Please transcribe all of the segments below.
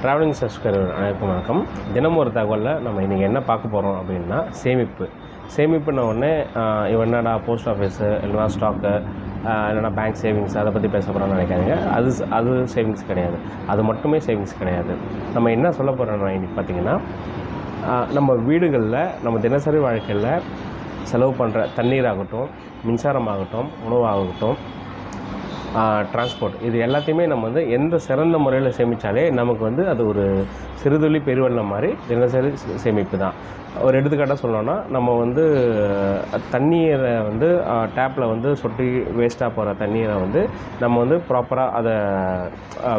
Travelling subscriber அனைவருக்கும் வணக்கம். தினம் ஒரு தகவலில் நம்ம இன்றைக்கி என்ன பார்க்க போகிறோம் அப்படின்னா சேமிப்புன்ன உடனே இவன் என்னடா போஸ்ட் ஆஃபீஸு இல்லைனா ஸ்டாக்கு இல்லைனா பேங்க் சேவிங்ஸ் அதை பற்றி பேச போகிறோம்னு நினைக்காதீங்க. அது சேவிங்ஸ் கிடையாது. அது மட்டுமே சேவிங்ஸ் கிடையாது. நம்ம என்ன சொல்ல போகிறோம்னா இன்றைக்கி பார்த்திங்கன்னா, நம்ம வீடுகளில் நம்ம தினசரி வாழ்க்கையில் செலவு பண்ணுற தண்ணீராகட்டும், மின்சாரமாகட்டும், உணவாகட்டும், டிரான்ஸ்போர்ட், இது எல்லாத்தையுமே நம்ம எந்த சிறந்த முறையில் சேமித்தாலே நமக்கு அது ஒரு சிறுதுளி பெருவெள்ளம் மாதிரி தினசரி சேமிப்பு தான். ஒரு எடுத்துக்காட்டாக சொல்லணும்னா, நம்ம தண்ணீரை டேப்பில் சொட்டி வேஸ்ட்டாக போகிற தண்ணீரை நம்ம ப்ராப்பராக அதை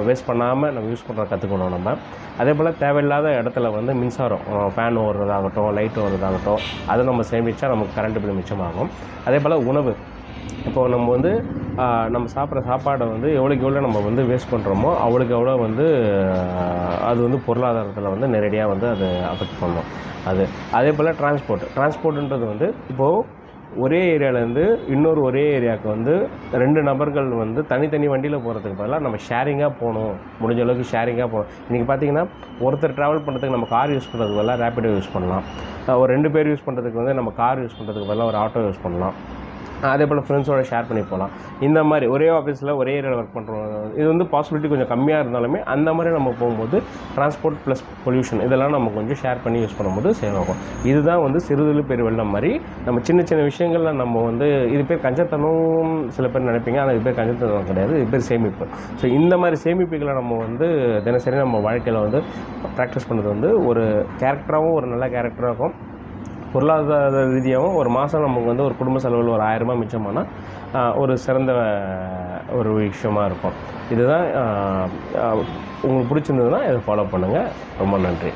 வேஸ்ட் பண்ணாமல் நம்ம யூஸ் பண்ணுற கற்றுக்கணும். நம்ம அதே போல் தேவையில்லாத இடத்துல மின்சாரம், ஃபேன் ஓடுறதாகட்டும், லைட் ஓடுறதாகட்டும், அதை நம்ம சேமித்தா நமக்கு கரண்ட் பில் மிச்சமாகும். அதே போல் உணவு, இப்போது நம்ம சாப்பிட்ற சாப்பாடை எவ்வளோக்கு எவ்வளோ நம்ம வேஸ்ட் பண்ணுறோமோ அவ்வளோக்கு எவ்வளோ அது பொருளாதாரத்தில் நேரடியாக அது அஃபெக்ட் பண்ணும். அதே போல் டிரான்ஸ்போர்ட்டுன்றது இப்போது ஒரே ஏரியாவிலேருந்து ஒரே ஏரியாவுக்கு 2 நபர்கள் தனித்தனி வண்டியில் போகிறதுக்கு பதிலாக நம்ம ஷேரிங்காக போகணும். முடிஞ்ச அளவுக்கு ஷேரிங்காக போகணும். இன்றைக்கி பார்த்திங்கன்னா, ஒருத்தர் ட்ராவல் பண்ணுறதுக்கு நம்ம கார் யூஸ் பண்ணுறதுக்கு பதிலாக ரேப்பிடோ யூஸ் பண்ணலாம். ஒரு 2 பேர் யூஸ் பண்ணுறதுக்கு நம்ம கார் யூஸ் பண்ணுறதுக்கு பதிலாக ஒரு ஆட்டோ யூஸ் பண்ணலாம். அதே போல் ஃப்ரெண்ட்ஸோடு ஷேர் பண்ணி போகலாம். இந்த மாதிரி ஒரே ஆஃபீஸில் ஒரே ஏரியாவில் ஒர்க் பண்ணுறோம், இது பாசிபிலிட்டி கொஞ்சம் கம்மியாக இருந்தாலுமே அந்த மாதிரி நம்ம போகும்போது டிரான்ஸ்போர்ட் ப்ளஸ் பொல்யூஷன் இதெல்லாம் நம்ம கொஞ்சம் ஷேர் பண்ணி யூஸ் பண்ணும்போது சேவ் ஆகும். இதுதான் சிறுதுளி பெருவெள்ளம் மாதிரி நம்ம சின்ன சின்ன விஷயங்களில் நம்ம இது பேர் கஞ்சத்தனம் சில பேர் நினைப்பீங்க, ஆனால் இது பேர் கஞ்சத்தனம் கிடையாது, இது பேர் சேமிப்பு. ஸோ இந்த மாதிரி சேமிப்புகளை நம்ம தினசரி நம்ம வாழ்க்கையில் ப்ராக்டிஸ் பண்ணுறது ஒரு கேரக்டராகவும், ஒரு நல்ல கேரக்டராகவும், பொருளாதார ரீதியாகவும் ஒரு மாதம் நமக்கு ஒரு குடும்ப செலவில் ஒரு 1000 ரூபாய் மிச்சமானால் ஒரு சிறந்த ஒரு விஷயமாக இருக்கும். இதுதான் உங்களுக்கு பிடிச்சிருந்ததுன்னா இதை ஃபாலோ பண்ணுங்கள். ரொம்ப நன்றி.